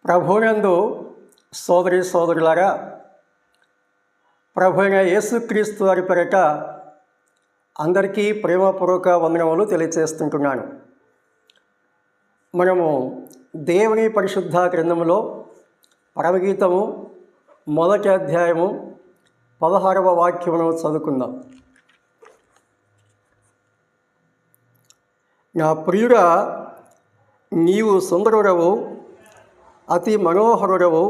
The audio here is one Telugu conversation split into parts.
ప్రభువునందు సోదరి సోదరులారా, ప్రభు అయిన యేసుక్రీస్తు వారి పేరిట అందరికీ ప్రేమపూర్వక వందనములు తెలియచేస్తుంటున్నాను. మనము దేవుని పరిశుద్ధ గ్రంథములో పరమగీతము 1వ అధ్యాయము 16వ వాక్యమును చదువుకుందాం. నా ప్రియుడా, నీవు సుందరుడవు, అతి మనోహరుడవు,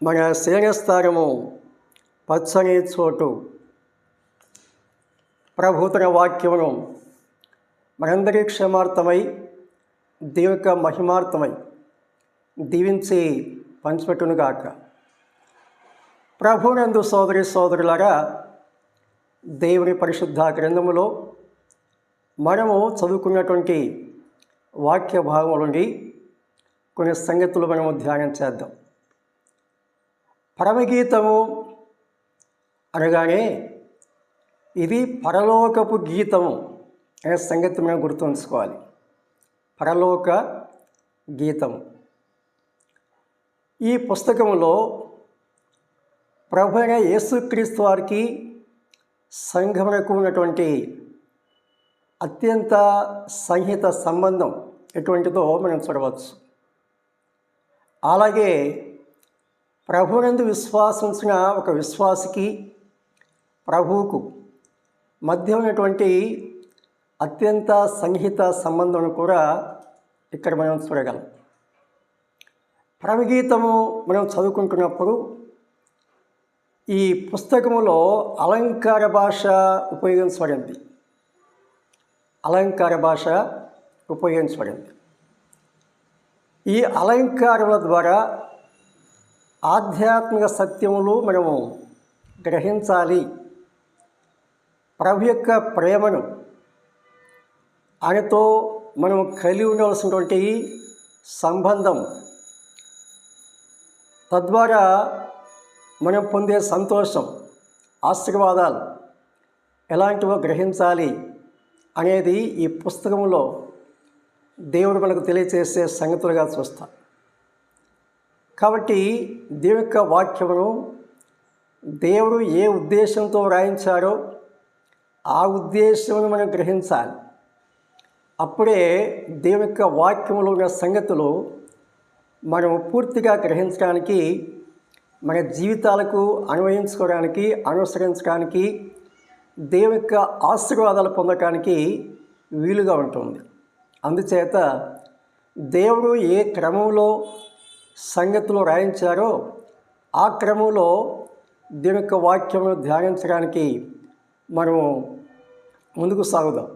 మన శయనస్థానము పచ్చని చోటు. ప్రభు తన వాక్యమును మనందరి క్షేమార్థమై దేవుక మహిమార్థమై దీవించి పంచిపెట్టునుగాక. ప్రభునందు సోదరి సోదరులారా, దేవుని పరిశుద్ధ గ్రంథములో మనము చదువుకున్నటువంటి వాక్య భాగం నుండి కొన్ని సంగతులు మనము ధ్యానం చేద్దాం. పరమగీతము అనగానే ఇది పరలోకపు గీతము అనే సంగతి మనం గుర్తుంచుకోవాలి. పరలోక గీతము. ఈ పుస్తకంలో ప్రభు అయిన యేసుక్రీస్తు వారికి సంఘమునకు ఉన్నటువంటి అత్యంత సన్నిహిత సంబంధం ఎటువంటిదో మనం చూడవచ్చు. అలాగే ప్రభువునందు విశ్వాసించిన ఒక విశ్వాసికి ప్రభువుకు మధ్య ఉన్నటువంటి అత్యంత సన్నిహిత సంబంధం కూడా ఇక్కడ మనం చూడగలం. పరమగీతము మనం చదువుకుంటున్నప్పుడు ఈ పుస్తకములో అలంకార భాష ఉపయోగించబడింది. అలంకార భాష ఉపయోగించబడింది. ఈ అలంకారముల ద్వారా ఆధ్యాత్మిక సత్యములు మనము గ్రహించాలి. ప్రభు యొక్క ప్రేమను, ఆయనతో మనం కలిగి ఉండవలసినటువంటి సంబంధం, తద్వారా మనం పొందే సంతోషం, ఆశీర్వాదాలు ఎలాంటివో గ్రహించాలి అనేది ఈ పుస్తకంలో దేవుడు మనకు తెలియచేసే సంగతులుగా చూస్తాం. కాబట్టి దేవుని యొక్క వాక్యమును దేవుడు ఏ ఉద్దేశంతో వ్రాయించాడో ఆ ఉద్దేశమును మనం గ్రహించాలి. అప్పుడే దేవుని యొక్క వాక్యములో ఉన్న సంగతులు మనము పూర్తిగా గ్రహించడానికి, మన జీవితాలకు అన్వయించుకోవడానికి, అనుసరించడానికి, దేవుని యొక్క ఆశీర్వాదాలు పొందడానికి వీలుగా ఉంటుంది. అందుచేత దేవుడు ఏ క్రమంలో సంగతులు రాయించారో ఆ క్రమంలో దేవుని యొక్క వాక్యమును ధ్యానించడానికి మనము ముందుకు సాగుదాం.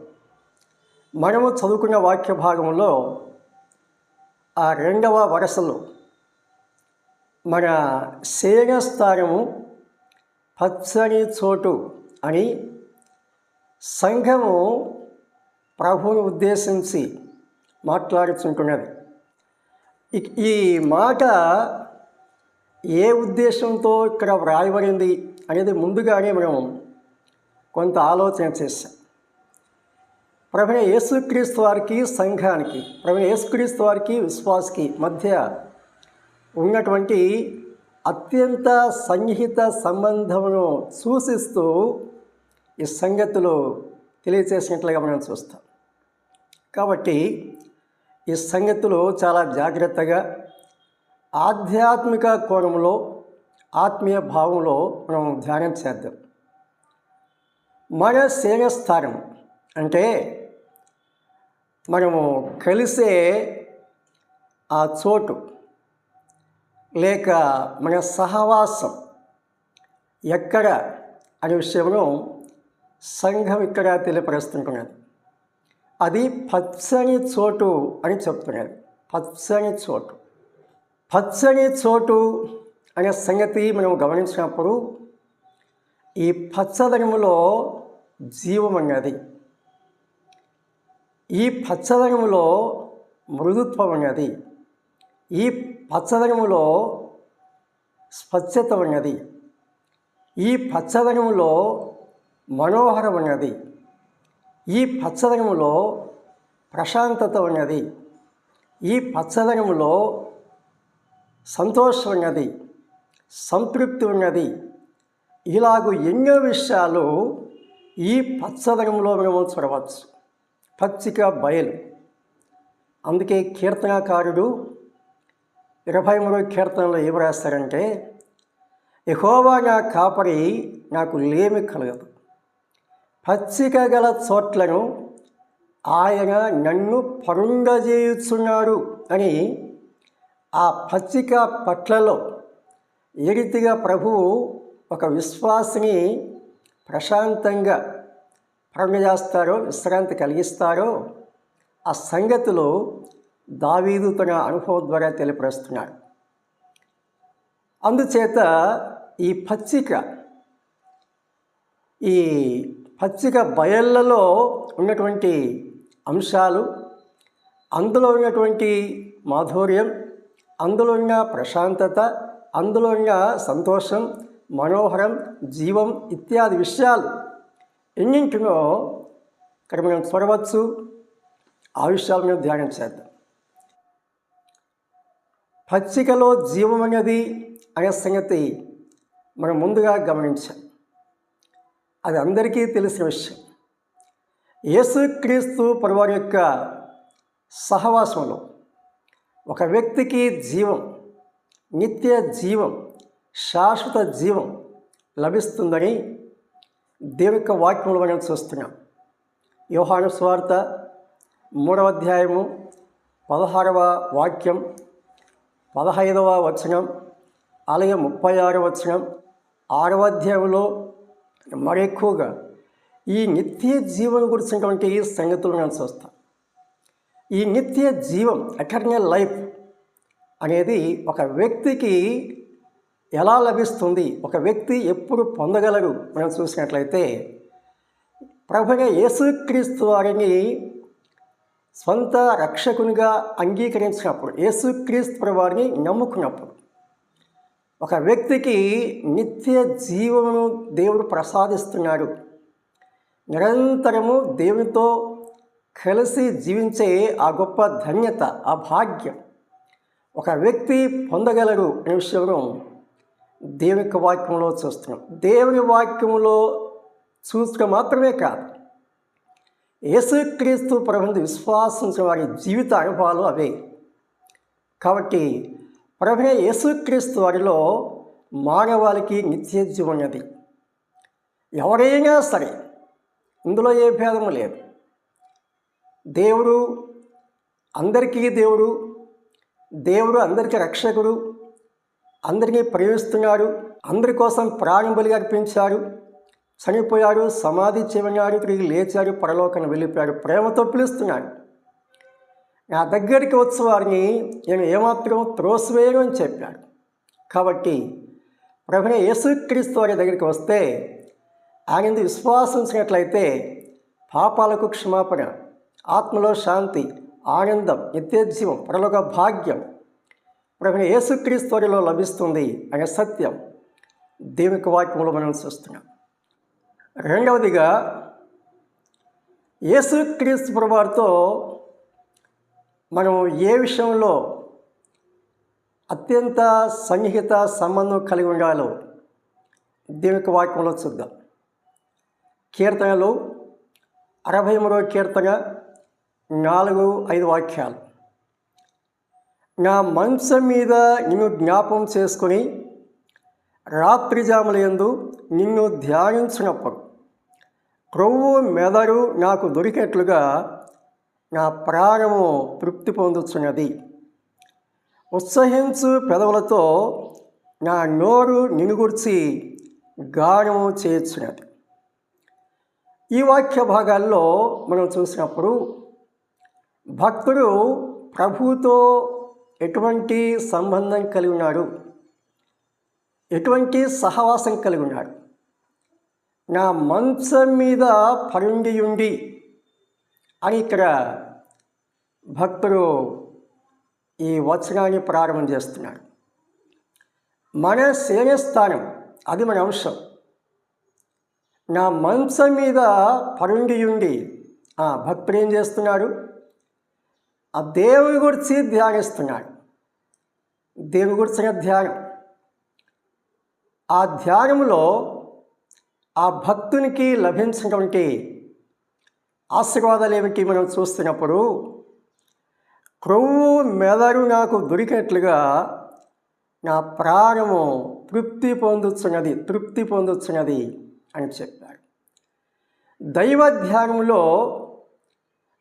మనము చదువుకున్న వాక్య భాగంలో ఆ 2వ వరుసలో మన శయనస్థానము పచ్చని చోటు అని సంఘము ప్రభువును ఉద్దేశించి మాట్లాడుతుంటున్నది. ఈ మాట ఏ ఉద్దేశంతో ఇక్కడ వ్రాయబడింది అనేది ముందుగానే మనం కొంత ఆలోచన చేశాం. ప్రభువైన యేసుక్రీస్తు వారికి సంఘానికి, ప్రభువైన యేసుక్రీస్తు వారికి విశ్వాసికి మధ్య ఉన్నటువంటి అత్యంత సన్నిహిత సంబంధమును సూచిస్తూ ఈ సంగతులు తెలియచేసినట్లుగా మనం చూస్తాం. కాబట్టి ఈ సంగతులు చాలా జాగ్రత్తగా ఆధ్యాత్మిక కోణంలో, ఆత్మీయ భావంలో మనం ధ్యానం చేద్దాం. మన శయనస్థానం అంటే మనము కలిసే ఆ చోటు, లేక మన సహవాసం ఎక్కడ అనే విషయంలో సంఘం ఇక్కడ తెలియపరుస్తుంటున్నది. అది పచ్చని చోటు అని చెప్తున్నది. పచ్చని చోటు. పచ్చని చోటు అనే సంగతి మనం గమనించినప్పుడు ఈ పచ్చదనములో జీవం అన్నది, ఈ పచ్చదనములో మృదుత్వం అన్నది, ఈ పచ్చదనములో స్వచ్ఛత ఉన్నది, ఈ పచ్చదనములో మనోహరం ఉన్నది, ఈ పచ్చదనములో ప్రశాంతత ఉన్నది, ఈ పచ్చదనములో సంతోషం ఉన్నది, సంతృప్తి ఉన్నది. ఇలాగూ ఎన్నో విషయాలు ఈ పచ్చదనంలో మనం చూడవచ్చు. పచ్చిక బయలు. అందుకే కీర్తనాకారుడు 23వ కీర్తనలో ఏం రాస్తారంటే, యెహోవా నా కాపరి, నాకు లేమి కలగదు. పచ్చిక గల చోట్లను ఆయన నన్ను పరుండజేయుచున్నాడు అని ఆ పచ్చిక పట్లలో ఏ రీతిగా ప్రభువు ఒక విశ్వాసిని ప్రశాంతంగా పరుండజేస్తారో, విశ్రాంతి కలిగిస్తారో ఆ సంగతులు దావీదు తన అనుభవం ద్వారా తెలియపరుస్తున్నాడు. అందుచేత ఈ పచ్చిక బయళ్ళలో ఉన్నటువంటి అంశాలు, అందులో ఉన్నటువంటి మాధుర్యం, అందులో ఉన్న ప్రశాంతత, అందులో ఉన్న సంతోషం, మనోహరం, జీవం ఇత్యాది విషయాలు ఎన్నింటినో ఇక్కడ మనం చూడవచ్చు. ఆ విషయాలను ధ్యానం చేద్దాం. పచ్చికలో జీవం అనేది అనే సంగతి మనం ముందుగా గమనించాం. అది అందరికీ తెలిసిన విషయం. యేసుక్రీస్తు ప్రభువారి యొక్క సహవాసంలో ఒక వ్యక్తికి జీవం, నిత్య జీవం, శాశ్వత జీవం లభిస్తుందని దేవుని యొక్క వాక్యంలో మనం చూస్తున్నాం. యోహాను సువార్త 3వ అధ్యాయము 16వ వాక్యం, 15వ వచనం, అలాగే 36వ వచనం, 6వ అధ్యాయంలో మరి ఎక్కువగా ఈ నిత్య జీవం గురించినటువంటి సంగతులు మనం చూస్తాం. ఈ నిత్య జీవం, ఎటర్నల్ లైఫ్ అనేది ఒక వ్యక్తికి ఎలా లభిస్తుంది, ఒక వ్యక్తి ఎప్పుడు పొందగలరు మనం చూసినట్లయితే, ప్రభువైన యేసుక్రీస్తు వారిని స్వంత రక్షకునిగా అంగీకరించినప్పుడు, యేసుక్రీస్తు వారిని నమ్ముకున్నప్పుడు ఒక వ్యక్తికి నిత్య జీవమును దేవుడు ప్రసాదిస్తున్నాడు. నిరంతరము దేవునితో కలిసి జీవించే ఆ గొప్ప ధన్యత, ఆ భాగ్యం ఒక వ్యక్తి పొందగలరు అనే విషయంలో దేవుని యొక్క వాక్యంలో చూస్తున్నాం. దేవుని వాక్యంలో చూస్తడం మాత్రమే కాదు, యేసుక్రీస్తు ప్రభువుని విశ్వాసించిన వారి జీవిత అనుభవాలు అవే. కాబట్టి ప్రభువైన యేసుక్రీస్తు వారిలో మానవాళికి నిత్య జీవం ఉన్నది. ఎవరైనా సరే, ఇందులో ఏ భేదము లేదు. దేవుడు అందరికీ దేవుడు, దేవుడు అందరికీ రక్షకుడు, అందరినీ ప్రేమిస్తున్నాడు, అందరి కోసం ప్రాణం బలి అర్పించాడు, చనిపోయాడు, సమాధి చేయమన్నాడు, తిరిగి లేచాడు, పరలోకానికి వెళ్ళిపోయాడు, ప్రేమతో పిలుస్తున్నాడు. నా దగ్గరికి వచ్చే వారిని నేను ఏమాత్రం త్రోసివేయను అని చెప్పాడు. కాబట్టి ప్రభువైన యేసుక్రీస్తు వారి దగ్గరికి వస్తే, ఆయన విశ్వాసించినట్లయితే పాపాలకు క్షమాపణ, ఆత్మలో శాంతి, ఆనందం, నిత్యజీవం, పరలోక భాగ్యం ప్రభువైన యేసుక్రీస్తు వారిలో లభిస్తుంది అనే సత్యం దేవుని వాక్యంలో మనం చూస్తున్నాం. రెండవదిగా, యేసుక్రీస్తు ప్రభువారితో మనం ఏ విషయంలో అత్యంత సన్నిహిత సంబంధం కలిగి ఉండాలో దేవుని వాక్యంలో చూద్దాం. కీర్తనలు 63వ కీర్తన 4-5 వాక్యాలు. నా మంచం మీద నిన్ను జ్ఞాపం చేసుకొని రాత్రి జాములయందు నిన్ను ధ్యానించినప్పుడు క్రొవ్వు మెదడు నాకు దొరికేట్లుగా నా ప్రాణము తృప్తి పొందుతున్నది. ఉత్సహించు పెదవులతో నా నోరు నిన్ను గూర్చి గానము చేయుచున్నది. ఈ వాక్య భాగాల్లో మనం చూసినప్పుడు భక్తుడు ప్రభువుతో ఎటువంటి సంబంధం కలిగి ఉన్నాడు, ఎటువంటి సహవాసం కలిగి ఉన్నాడు. నా మంచం మీద పరుండియుండి అని ఇక్కడ భక్తుడు ఈ వచనాన్ని ప్రారంభం చేస్తున్నాడు. మన శయనస్థానం, అది మన అంశం. నా మంచం మీద పరుండియుండి భక్తుడు ఏం చేస్తున్నాడు? ఆ దేవుని గురించి ధ్యానిస్తున్నాడు. దేవుని గురించిన ధ్యానం. ఆ ధ్యానంలో ఆ భక్తునికి లభించినటువంటి ఆశీర్వాదాలు ఏమిటి మనం చూస్తున్నప్పుడు, క్రొవ్వు మెదడు నాకు దొరికినట్లుగా నా ప్రాణము తృప్తి పొందుతున్నది అని చెప్పారు. దైవ ధ్యానంలో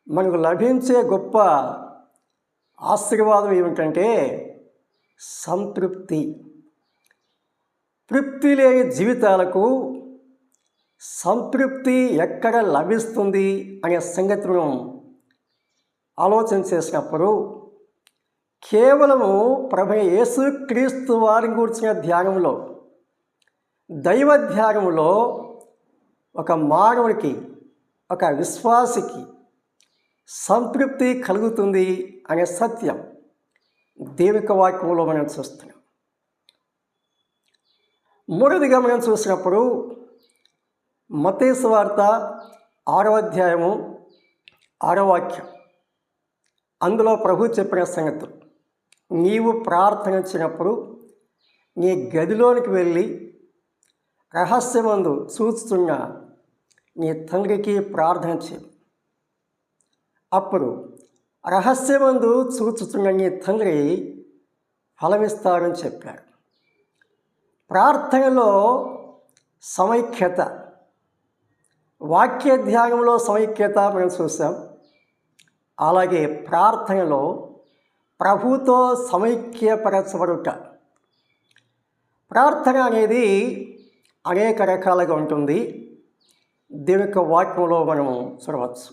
మనకు లభించే గొప్ప ఆశీర్వాదం ఏమిటంటే సంతృప్తి. తృప్తి లేని జీవితాలకు సంతృప్తి ఎక్కడ లభిస్తుంది అనే సంగతిని ఆలోచన చేసినప్పుడు, కేవలము ప్రభు యేసుక్రీస్తు వారిని గురించిన ధ్యానంలో, దైవ ధ్యానంలో ఒక మానవునికి, ఒక విశ్వాసికి సంతృప్తి కలుగుతుంది అనే సత్యం దేవుని వాక్యంలో మనం చూస్తున్నాం. మూడవదిగా మనం చూసినప్పుడు మత్తయి సువార్త 6వ అధ్యాయము 6వ వాక్యం. అందులో ప్రభు చెప్పిన సంగతులు, నీవు ప్రార్థించినప్పుడు నీ గదిలోనికి వెళ్ళి రహస్యమందు చూస్తున్న నీ తండ్రికి ప్రార్థన చేయి. అప్పుడు రహస్యమందు చూచుతున్న నీ తండ్రి ఫలమిస్తారని చెప్పారు. ప్రార్థనలో సమైక్యత, వాక్య ధ్యానంలో సమైక్యత మనం చూసాం. అలాగే ప్రార్థనలో ప్రభుతో సమైక్యపరచబడుట. ప్రార్థన అనేది అనేక రకాలుగా ఉంటుంది. దేవుని యొక్క వాక్యంలో మనము చూడవచ్చు.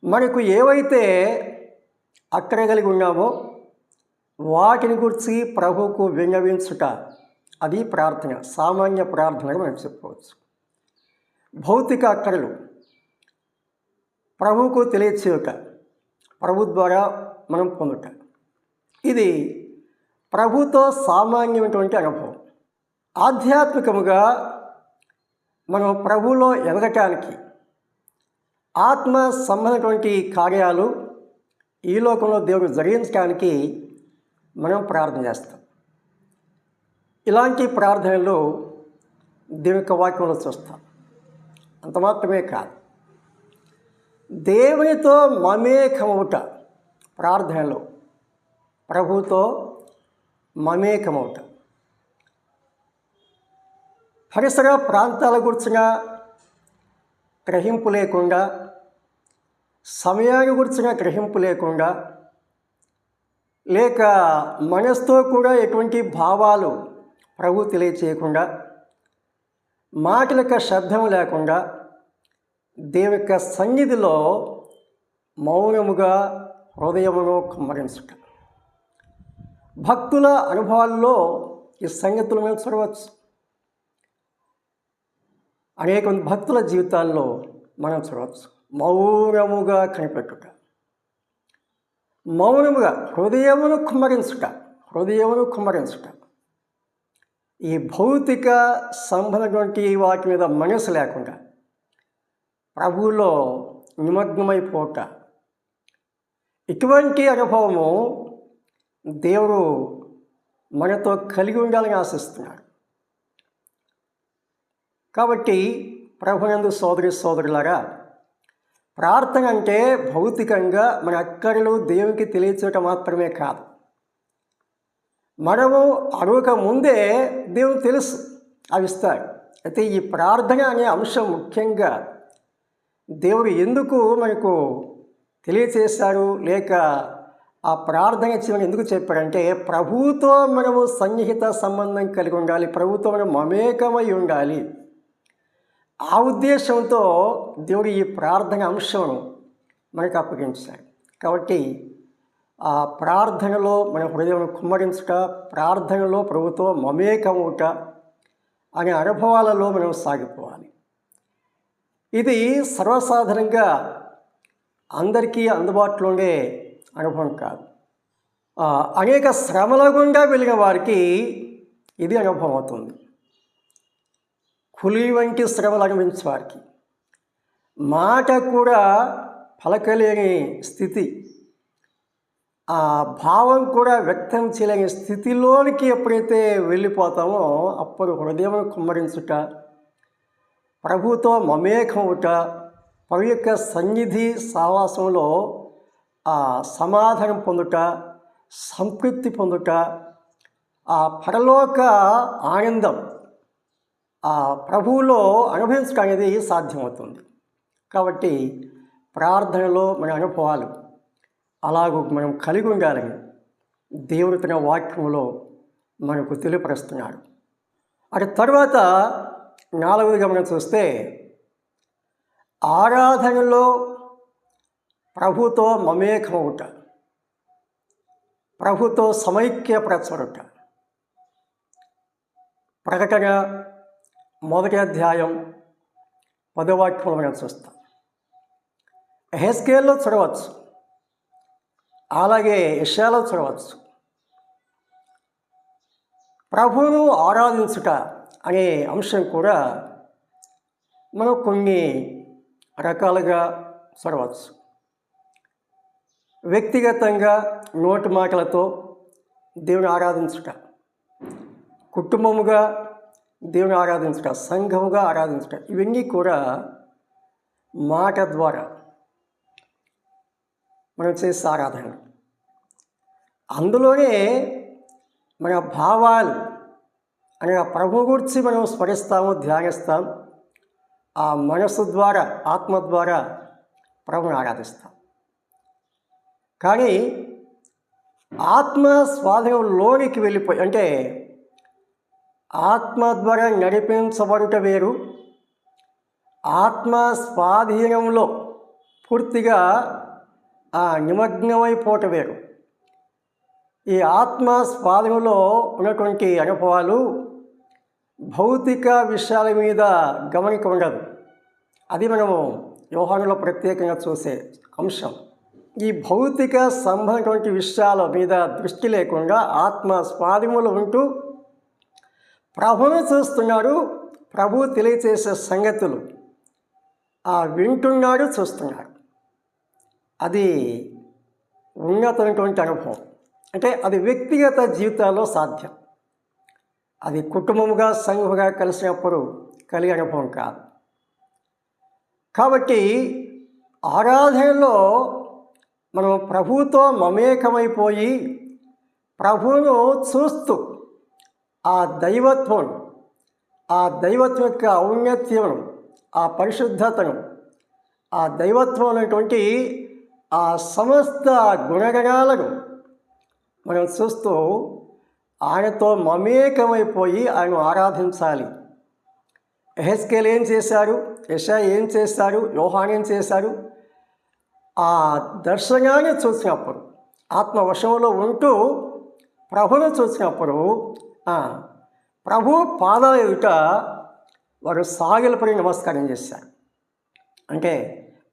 మనకు ఏవైతే అక్కడ కలిగి ఉన్నామో వాటిని గురించి ప్రభువుకు విన్నవించుట, అది ప్రార్థన, సామాన్య ప్రార్థనగా మనం చెప్పుకోవచ్చు. భౌతిక అక్కరలు ప్రభువుకు తెలియచేయుట, ప్రభు ద్వారా మనం పొందుట, ఇది ప్రభుతో సామాన్యమైనటువంటి అనుభవం. ఆధ్యాత్మికముగా మనం ప్రభువులో ఎదగటానికి ఆత్మ సంబంధమైనటువంటి కార్యాలు ఈ లోకంలో దేవుడు జరిగించడానికి మనం ప్రార్థన చేస్తాం. ఇలాంటి ప్రార్థనలు దేవుని యొక్క వాక్యంలో చూస్తాం. అంత మాత్రమే కాదు, దేవునితో మమేకమవుట, ప్రార్థనలో ప్రభుతో మమేకమవుట. పరిసర ప్రాంతాల గురించిన గ్రహింపు లేకుండా, సమయాన్ని గురించిన గ్రహింపు లేకుండా, లేక మనసుతో కూడా ఎటువంటి భావాలు ప్రభు తెలియచేయకుండా, మాటల యొక్క శబ్దం లేకుండా దేవుని యొక్క సన్నిధిలో మౌనముగా హృదయమును కుమ్మరించుట. భక్తుల అనుభవాల్లో ఈ సంగతులు మేము చూడవచ్చు. అనేక మంది భక్తుల జీవితాల్లో మనం చూడవచ్చు. మౌనముగా కనిపెట్టుట, మౌనముగా హృదయమును కుమ్మరించుట. ఈ భౌతిక సంబంధమైనటువంటి వాటి మీద మనసు లేకుండా ప్రభువులో నిమగ్నమైపోట. ఇటువంటి అనుభవము దేవుడు మనతో కలిగి ఉండాలని ఆశిస్తున్నాడు. కాబట్టి ప్రభునందు సోదరులారా, ప్రార్థన అంటే భౌతికంగా మన అక్కరలు దేవునికి తెలియచేయటం మాత్రమే కాదు. మనము అడగక ముందే దేవునికి తెలుసు, అవి ఇస్తాడు. అయితే ఈ ప్రార్థన అనే అంశం ముఖ్యంగా దేవుడు ఎందుకు మనకు తెలియచేశారు, లేక ఆ ప్రార్థన చేయమని ఎందుకు చెప్పారంటే, ప్రభువుతో మనము సన్నిహిత సంబంధం కలిగి ఉండాలి, ప్రభువుతో మనం మమేకమై ఉండాలి. ఆ ఉద్దేశంతో దేవుడు ఈ ప్రార్థన అంశం మనకు అప్పగించాడు. కాబట్టి ఆ ప్రార్థనలో మన హృదయం కుమ్మరించుట, ప్రార్థనలో ప్రభుతో మమేకమవుట అనే అనుభవాలలో మనం సాగిపోవాలి. ఇది సర్వసాధారణంగా అందరికీ అందుబాటులో ఉండే అనుభవం కాదు. అనేక శ్రమల గుండా వెళ్ళిన వారికి ఇది అనుభవం అవుతుంది. పులి వంటి శ్రమలు అనుభవించే వారికి, మాట కూడా పలకలేని స్థితి, ఆ భావం కూడా వ్యక్తం చేయలేని స్థితిలోనికి ఎప్పుడైతే వెళ్ళిపోతామో అప్పుడు హృదయం కుమ్మరించుట, ప్రభుతో మమేకమవుట, ప్రభు యొక్క సన్నిధి సావాసంలో సమాధానం పొందుట, సంతృప్తి పొందుట, ఆ పరలోక ఆనందం ఆ ప్రభువులో అనుభవించడం అనేది సాధ్యమవుతుంది. కాబట్టి ప్రార్థనలో మన అనుభవాలు అలాగూ మనం కలిగి ఉండాలని దేవుడు తన వాక్యంలో మనకు తెలియపరుస్తున్నాడు. అటు తర్వాత 4వదిగా మనం చూస్తే ఆరాధనలో ప్రభుతో మమేకమవుట, ప్రభుతో సమైక్యపరచబడుట. ప్రకటన 1వ అధ్యాయం 10వ వాక్యంలో మనం చూస్తాం. ఎహెజ్కేలులో చూడవచ్చు, అలాగే యెషయాలో చూడవచ్చు. ప్రభువును ఆరాధించుట అనే అంశం కూడా మనం కొన్ని రకాలుగా చూడవచ్చు. వ్యక్తిగతంగా నోటి మాటలతో దేవుని ఆరాధించుట, కుటుంబముగా దేవుని ఆరాధించుట, సంఘముగా ఆరాధించుట, ఇవన్నీ కూడా మాట ద్వారా మనం చేసే ఆరాధన. అందులోనే మన భావాలు అనగా ప్రభు గురించి మనం స్మరిస్తాము, ధ్యానిస్తాం. ఆ మనసు ద్వారా, ఆత్మ ద్వారా ప్రభుని ఆరాధిస్తాం. కానీ ఆత్మ స్వాధీనంలోనికి వెళ్ళిపోయి, అంటే ఆత్మ ద్వారా నడిపించబడుట వేరు, ఆత్మ స్వాధీనంలో పూర్తిగా నిమగ్నమైపోవటం వేరు. ఈ ఆత్మ స్వాధీనంలో ఉన్నటువంటి అనుభవాలు భౌతిక విషయాల మీద గమనిక ఉండదు. అది మనము యోహానులో ప్రత్యేకంగా చూసే అంశం. ఈ భౌతిక సంబంధమైనటువంటి విషయాల మీద దృష్టి లేకుండా ఆత్మ స్వాధీనంలో ఉంటూ ప్రభువును చూస్తున్నాడు, ప్రభు తెలియచేసే సంగతులు వింటున్నాడు, చూస్తున్నాడు. అది ఉన్నతమైనటువంటి అనుభవం. అంటే అది వ్యక్తిగత జీవితాల్లో సాధ్యం. అది కుటుంబముగా, సంఘముగా కలిసినప్పుడు కలిగే అనుభవం కాదు. కాబట్టి ఆరాధనలో మనం ప్రభువుతో మమేకమైపోయి ప్రభువును చూస్తూ ఆ దైవత్వం యొక్క ఔన్నత్యం, ఆ పరిశుద్ధతను, ఆ దైవత్వం అనేటువంటి ఆ సమస్త గుణగణాలను మనం చూస్తూ ఆయనతో మమేకమైపోయి ఆయన ఆరాధించాలి. ఎహెజ్కేలు ఏం చేశారు, యెషయా ఏం చేశారు, యోహాను ఏం చేశారు? ఆ దర్శనాన్ని చూసినప్పుడు, ఆత్మవశంలో ఉంటూ ప్రభువును చూసినప్పుడు ప్రభు పాదాల ఎదుట వారు సాగిలపడి నమస్కారం చేశారు. అంటే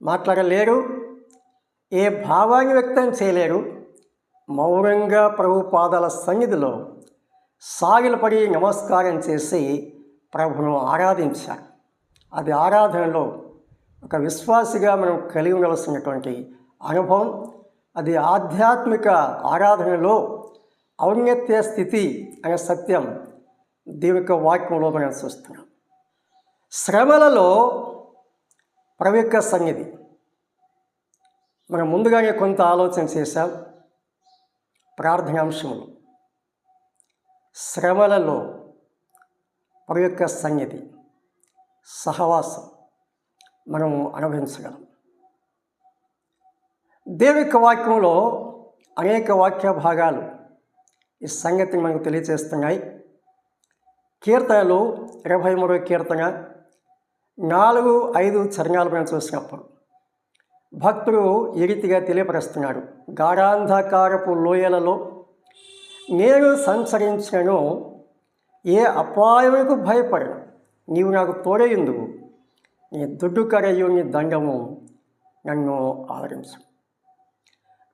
మాట్లాడలేరు, ఏ భావాన్ని వ్యక్తం చేయలేరు. మౌనంగా ప్రభు పాదాల సన్నిధిలో సాగిలపడి నమస్కారం చేసి ప్రభును ఆరాధించారు. అది ఆరాధనలో ఒక విశ్వాసిగా మనం కలిగి ఉండవలసినటువంటి అనుభవం. అది ఆధ్యాత్మిక ఆరాధనలో ఔన్నత్య స్థితి అనే సత్యం దేవుని యొక్క వాక్యంలో మనం చూస్తున్నాం. శ్రమలలో ప్రభు యొక్క సన్నిధి మనం ముందుగానే కొంత ఆలోచన చేశాం. ప్రార్థనాంశములు, శ్రమలలో ప్రభు యొక్క సన్నిధి, సహవాసం మనం అనుభవించగలం. దేవుని యొక్క వాక్యంలో అనేక వాక్య భాగాలు ఈ సంగతిని మనకు తెలియజేస్తున్నాయి. కీర్తనలు 23వ కీర్తన 4-5 చరణాలు మనం చూసినప్పుడు భక్తుడు ఈ రీతిగా తెలియపరుస్తున్నాడు. గాఢాంధకారపు లోయలలో నేను సంచరించినను ఏ అపాయములకు భయపడను. నీవు నాకు తోడయుందువు, నీ దుడ్డు కరయు నీ దండము నన్ను ఆదరించు.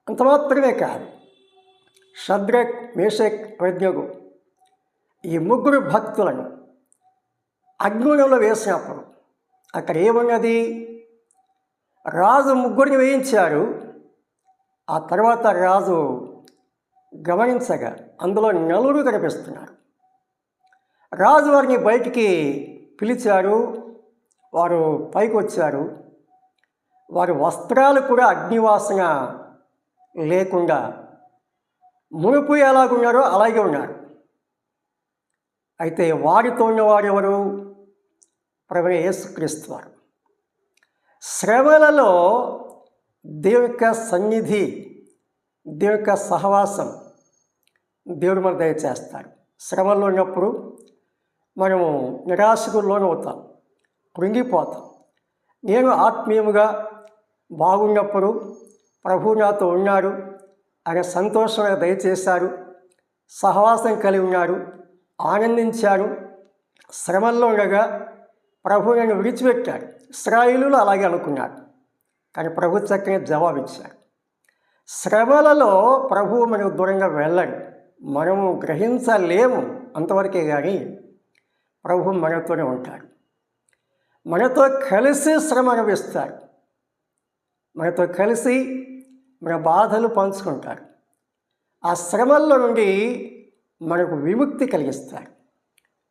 అంత మాత్రమే కాదు, షద్రక్, మేషక్, అబేద్నెగో ఈ ముగ్గురు భక్తులను అగ్నిలో వేసినప్పుడు అక్కడ ఏమన్నది? రాజు ముగ్గురిని వేయించారు. ఆ తర్వాత రాజు గమనించగా అందులో నలుగురు కనిపిస్తున్నారు. రాజు వారిని బయటికి పిలిచారు. వారు పైకి వచ్చారు. వారి వస్త్రాలు కూడా అగ్నివాసన లేకుండా మునుపు ఎలాగున్నారో అలాగే ఉన్నారు. అయితే వారితో ఉన్నవారు ఎవరు? ప్రభువైన యేసుక్రీస్తు వారు. శ్రమలలో దేవుని యొక్క సన్నిధి, దేవుని యొక్క సహవాసం దేవుడు మనకు దయచేస్తాడు. శ్రమల్లో ఉన్నప్పుడు మనము నిరాశకు లోనవుతాం, కృంగిపోతాం. నేను ఆత్మీయముగా బాగున్నప్పుడు ప్రభువు నాతో ఉన్నాడు, ఆయన సంతోషంగా దయచేశాడు, సహవాసం కలిగి ఉన్నాడు, ఆనందించాడు. శ్రమల్లో ఉండగా ప్రభు నన్ను విడిచిపెట్టాడు. ఇశ్రాయేలులు అలాగే అనుకున్నాడు, కానీ ప్రభు చక్కగా జవాబిచ్చాడు. శ్రమలలో ప్రభువు మనకు దూరంగా వెళ్ళడు. మనము గ్రహించలేము అంతవరకే, కానీ ప్రభు మనతోనే ఉంటాడు. మనతో కలిసి శ్రమ అనుభవిస్తాడు. మనతో కలిసి మన బాధలు పంచుకుంటాడు. ఆ శ్రమల్లో నుండి మనకు విముక్తి కలిగిస్తాడు.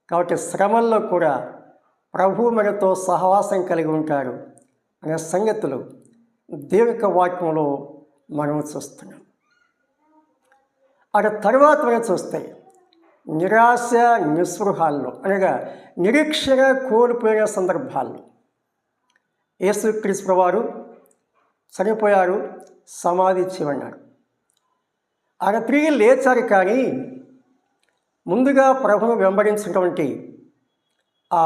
కాబట్టి శ్రమల్లో కూడా ప్రభు మనతో సహవాసం కలిగి ఉంటాడు అనే సంగతులు దేవుని యొక్క వాక్యంలో మనం చూస్తున్నాం. అటు తర్వాత మనం చూస్తే నిరాశ నిస్పృహాల్లో, అనగా నిరీక్షణ కోల్పోయిన సందర్భాల్లో యేసుక్రీస్తు వారు చనిపోయారు, సమాధి చేయబడ్డారు. ఆయన తిరిగి లేచారు, కానీ ముందుగా ప్రభువును వెంబడించినటువంటి ఆ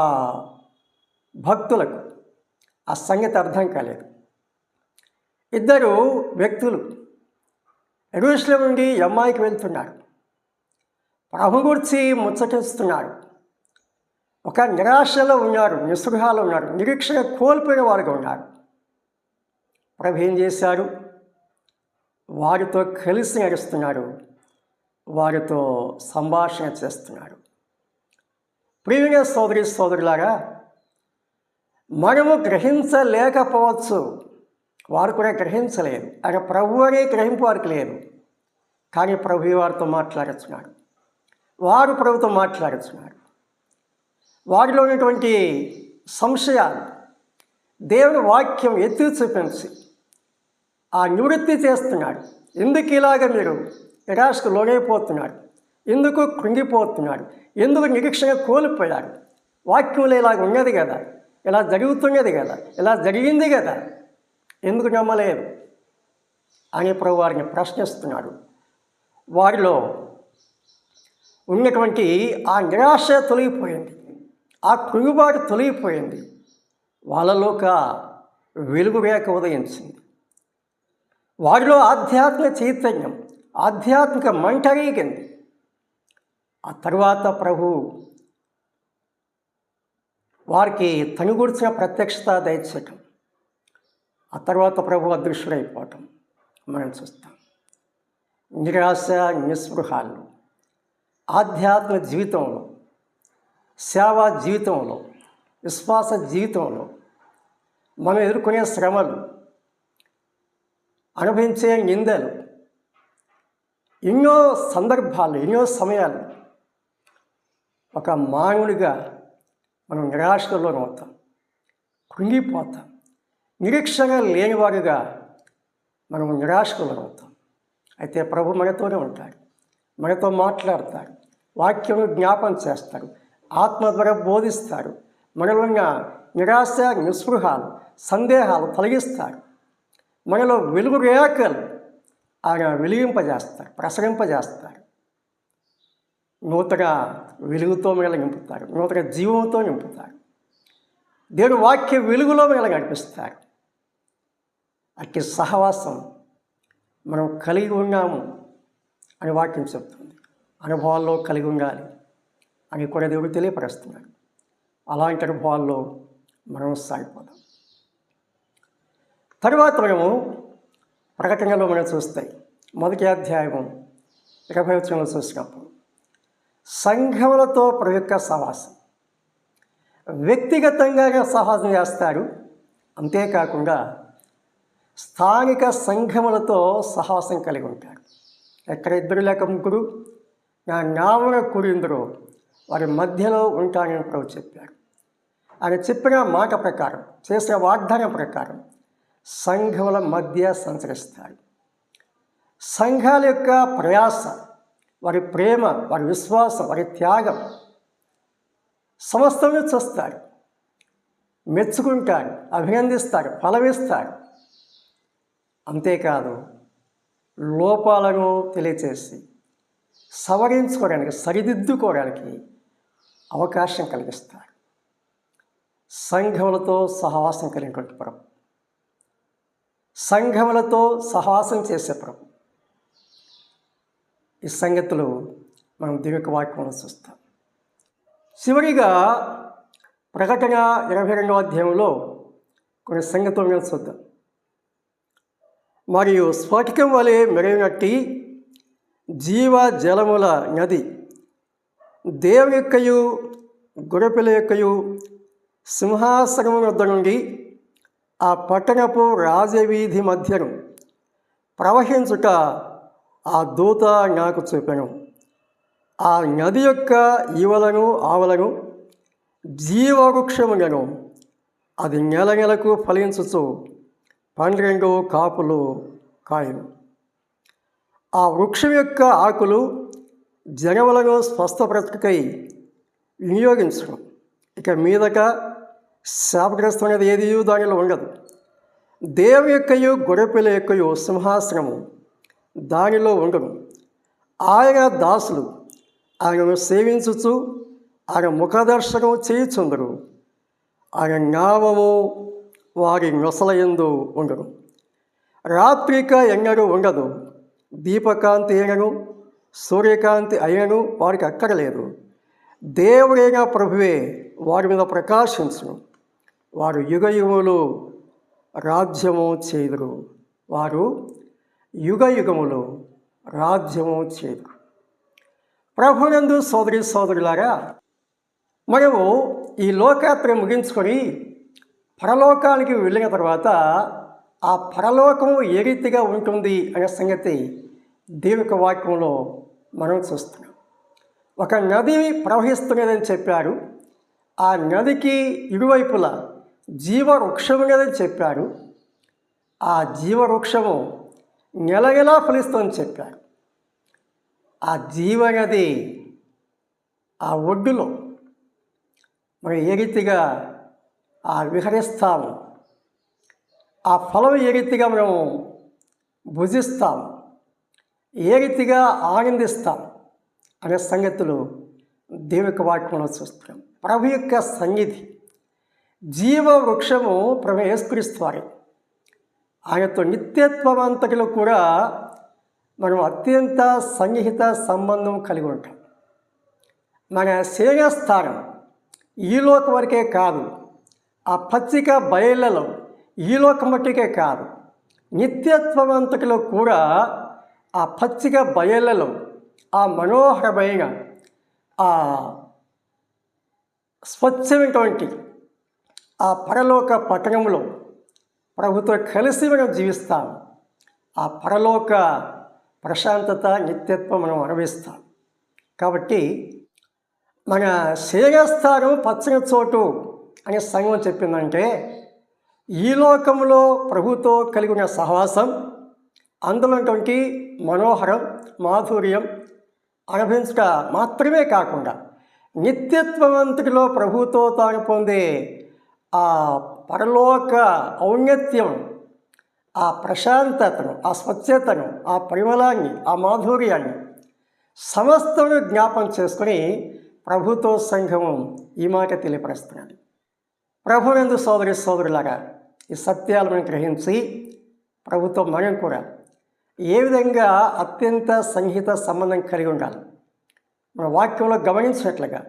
భక్తులకు ఆ సంగతి అర్థం కాలేదు. ఇద్దరు వ్యక్తులు యెరూషలేము నుండి ఎమ్మాయికి వెళ్తున్నారు. ప్రభు గురించి ముచ్చటిస్తున్నారు. ఒక నిరాశలో ఉన్నారు, నిస్పృహలో ఉన్నారు, నిరీక్షణ కోల్పోయిన వారుగా ఉన్నారు. ప్రభు ఏం చేశాడు? వారితో కలిసి నడుస్తున్నాడు, వారితో సంభాషణ చేస్తున్నాడు. ప్రియమైన సోదరి సోదరులారా, మనము గ్రహించలేకపోవచ్చు, వారు కూడా గ్రహించలేదు. ఆయన ప్రభు అనే గ్రహింపు వారికి లేదు, కానీ ప్రభు వారితో మాట్లాడుతున్నాడు, వారు ప్రభుతో మాట్లాడుతున్నారు. వారిలో ఉన్నటువంటి సంశయాలు దేవుని వాక్యం ఎత్తి చూపించి ఆ నివృత్తి చేస్తున్నాడు. ఎందుకు ఇలాగ మీరు నిరాశకు లోనైపోతున్నారు? ఎందుకు కృంగిపోతున్నారు? ఎందుకు నిరీక్షణ కోల్పోయారు? వాక్యంలో ఇలాగ ఉన్నది కదా, ఇలా జరుగుతున్నది కదా, ఇలా జరిగింది కదా, ఎందుకు నమ్మలేదు అని ప్రభు వారిని ప్రశ్నిస్తున్నాడు. వారిలో ఉన్నటువంటి ఆ నిరాశ తొలగిపోయింది, ఆ కృంగుబాటు తొలగిపోయింది. వాళ్ళలోక వెలుగు రేఖ ఉదయించింది. వారిలో ఆధ్యాత్మిక చైతన్యం, ఆధ్యాత్మిక మంట రేగింది. ఆ తరువాత ప్రభు వారికి తను గురించిన ప్రత్యక్షత దయచేయటం, ఆ తర్వాత ప్రభు అదృశ్యుడైపోవటం మనం చూస్తాం. నిరాశ నిస్పృహాలు ఆధ్యాత్మిక జీవితంలో, సేవా జీవితంలో, విశ్వాస జీవితంలో మనం ఎదుర్కొనే శ్రమలు, అనుభవించే నిందలు, ఎన్నో సందర్భాలు, ఎన్నో సమయాలు ఒక మానవుడిగా మనం నిరాశలో లోనవుతాం, కృంగిపోతాం. నిరీక్షణ లేనివారుగా మనం నిరాశలో లోనవుతాం. అయితే ప్రభు మనతోనే ఉంటాడు, మనతో మాట్లాడతాడు, వాక్యం జ్ఞాపం చేస్తాడు, ఆత్మ ద్వారా బోధిస్తాడు. మనలో ఉన్న నిరాశ నిస్పృహాలు, సందేహాలు తొలగిస్తాడు. మనలో వెలుగు రేఖలు ఆయన వెలిగింపజేస్తాడు, ప్రసరింపజేస్తాడు. నూతన వెలుగుతో మనల్ని నింపుతాడు, నూతన జీవంతో నింపుతాడు. దేవుని వాక్య వెలుగులో మనల్ని నడిపిస్తాడు. అట్టి సహవాసం మనం కలిగి ఉన్నాము అని వాక్యం చెప్తుంది. అనుభవాల్లో కలిగి ఉండాలి అని కూడా దేవుడు తెలియపరుస్తున్నాడు. అలాంటి అనుభవాల్లో మనం సాగిపోదాం. తరువాత మనము ప్రకటనలో మనం చూస్తాయి, 1వ అధ్యాయము 20వ వచనంలో చూసినప్పుడు సంఘములతో ప్రభు యొక్క సహవాసం, వ్యక్తిగతంగా సహవాసం చేస్తాడు. అంతేకాకుండా స్థానిక సంఘములతో సహవాసం కలిగి ఉంటాడు. ఎక్కడ ఇద్దరు లేక ముగ్గురు నా నామమున కూడిందరో వారి మధ్యలో ఉంటానని ప్రభు చెప్పారు. ఆయన చెప్పిన మాట ప్రకారం, చేసిన వాగ్దానం ప్రకారం సంఘముల మధ్య సంచరిస్తారు. సంఘాల యొక్క ప్రయాస, వారి ప్రేమ, వారి విశ్వాసం, వారి త్యాగం సమస్తమే చూస్తారు, మెచ్చుకుంటారు, అభినందిస్తారు, ఫలమిస్తారు. అంతేకాదు లోపాలను తెలియచేసి సవరించుకోవడానికి, సరిదిద్దుకోవడానికి అవకాశం కలిగిస్తారు. సంఘములతో సహవాసం కలిగినటువంటి ప్రభు, సంఘములతో సహవాసం చేసే ప్రభు. ఈ సంగతులు మనం దేవుని వాక్యంలో చూస్తాం. చివరిగా ప్రకటన 22వ అధ్యాయంలో కొన్ని సంగతులు మేము చూద్దాం. మరియు స్ఫటికం వలె మెరుగునట్టి జీవ జలముల నది దేవుని యొక్కయు గొర్రెపిల్ల యొక్కయు సింహాసనము వద్ద నుండి ఆ పట్టణపు రాజవీధి మధ్యను ప్రవహించుట ఆ దూత నాకు చూపెను. ఆ నది యొక్క ఈవలను ఆవలను జీవవృక్షములను అది నెల నెలకు ఫలించుచు 12 కాపులు కాయను. ఆ వృక్షం యొక్క ఆకులు జనములను స్వస్థపరచుటకై వినియోగించడం. ఇక మీదట శాపగ్రస్తమైనది ఏది దానిలో ఉండదు. దేవుని యొక్కయు గొర్రెపిల్ల యొక్కయు సింహాసనము దానిలో ఉండను. ఆయన దాసులు ఆయనను సేవించుచు ఆయన ముఖదర్శనం చేయుచుందరు. ఆయన నామము వారి నొసలయందు ఉండను. రాత్రిక ఎన్నడూ ఉండదు. దీపకాంతి అయినను సూర్యకాంతి అయినను వారికి అక్కరలేదు. దేవుడైన ప్రభువే వారి మీద ప్రకాశించును. వారు యుగయుగములు రాజ్యము చేయుదురు. వారు యుగయుగములు రాజ్యము చేయుదురు. ప్రభునందు సోదరి సోదరులారా, మనము ఈ లోకయాత్ర ముగించుకొని పరలోకానికి వెళ్ళిన తర్వాత ఆ పరలోకము ఏ రీతిగా ఉంటుంది అనే సంగతి దేవుని వాక్యంలో మనం చూస్తున్నాం. ఒక నది ప్రవహిస్తున్నదని చెప్పారు. ఆ నదికి ఇరువైపులా జీవవృక్షం ఉన్నదని చెప్పారు. ఆ జీవవృక్షము నెలనెలా ఫలిస్తుందని చెప్పారు. ఆ జీవనది ఆ ఒడ్డులో మనం ఏ రీతిగా విహరిస్తాము, ఆ ఫలం ఏ రీతిగా మనము భుజిస్తాము, ఏ రీతిగా ఆనందిస్తాం అనే సంగతులు దేవుని వాక్యంలో చూస్తున్నాం. ప్రభు యొక్క సన్నిధి, జీవవృక్షము ప్రభు యేసుక్రీస్తు వారే. ఆయనతో నిత్యత్వమంతటిలో కూడా మనం అత్యంత సన్నిహిత సంబంధం కలిగి ఉంటాం. మన శ్రేయస్థానం ఈ లోకం వరకే కాదు, ఆ పచ్చిక బయళ్ళలో ఈ లోకం మట్టుకే కాదు, నిత్యత్వమంతటిలో కూడా ఆ పచ్చిక బయళ్ళలో ఆ మనోహరమైన ఆ స్వచ్ఛమైనటువంటి ఆ పరలోక పట్టణంలో ప్రభుతో కలిసి మనం జీవిస్తాం. ఆ పరలోక ప్రశాంతత, నిత్యత్వం మనం అనుభవిస్తాం. కాబట్టి మన శ్రేయస్థానం పచ్చని చోటు అనే సంఘం చెప్పిందంటే ఈ లోకంలో ప్రభుతో కలిగి ఉన్న సహవాసం, అందులోటువంటి మనోహరం, మాధుర్యం అనుభవించుట మాత్రమే కాకుండా నిత్యత్వమంతటిలో ప్రభుతో తాను పొందే ఆ పరలోక ఔన్నత్యం, ఆ ప్రశాంతతను, ఆ స్వచ్ఛతను, ఆ పరిమళాన్ని, ఆ మాధుర్యాన్ని సమస్తను జ్ఞాపం చేసుకుని ప్రభుతో సంఘము ఈ మాట తెలియపరుస్తున్నాడు. ప్రభునందు సోదరి సోదరులారా, ఈ సత్యాలను గ్రహించి ప్రభుతో మనం కూడా ఏ విధంగా అత్యంత సన్నిహిత సంబంధం కలిగి ఉండాలి మన వాక్యంలో గమనించినట్లుగా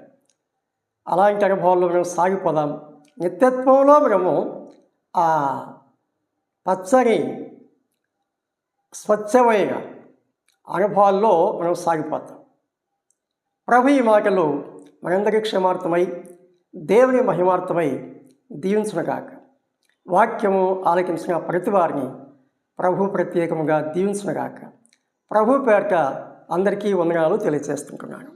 అలాంటి అనుభవాల్లో మనం సాగిపోదాం. నిత్యత్వంలో మనము ఆ పచ్చని స్వచ్ఛమైన అనుభవాల్లో మనం సాగిపోతాం. ప్రభు ఈ మాటలు మనందరి క్షమార్థమై దేవుని మహిమార్థమై దీవించునుగాక. వాక్యము ఆలకించిన ప్రతి వారిని ప్రభు ప్రత్యేకముగా దీవించునుగాక. ప్రభు పేరిట అందరికీ వందనాలు తెలియజేస్తుంటున్నాను.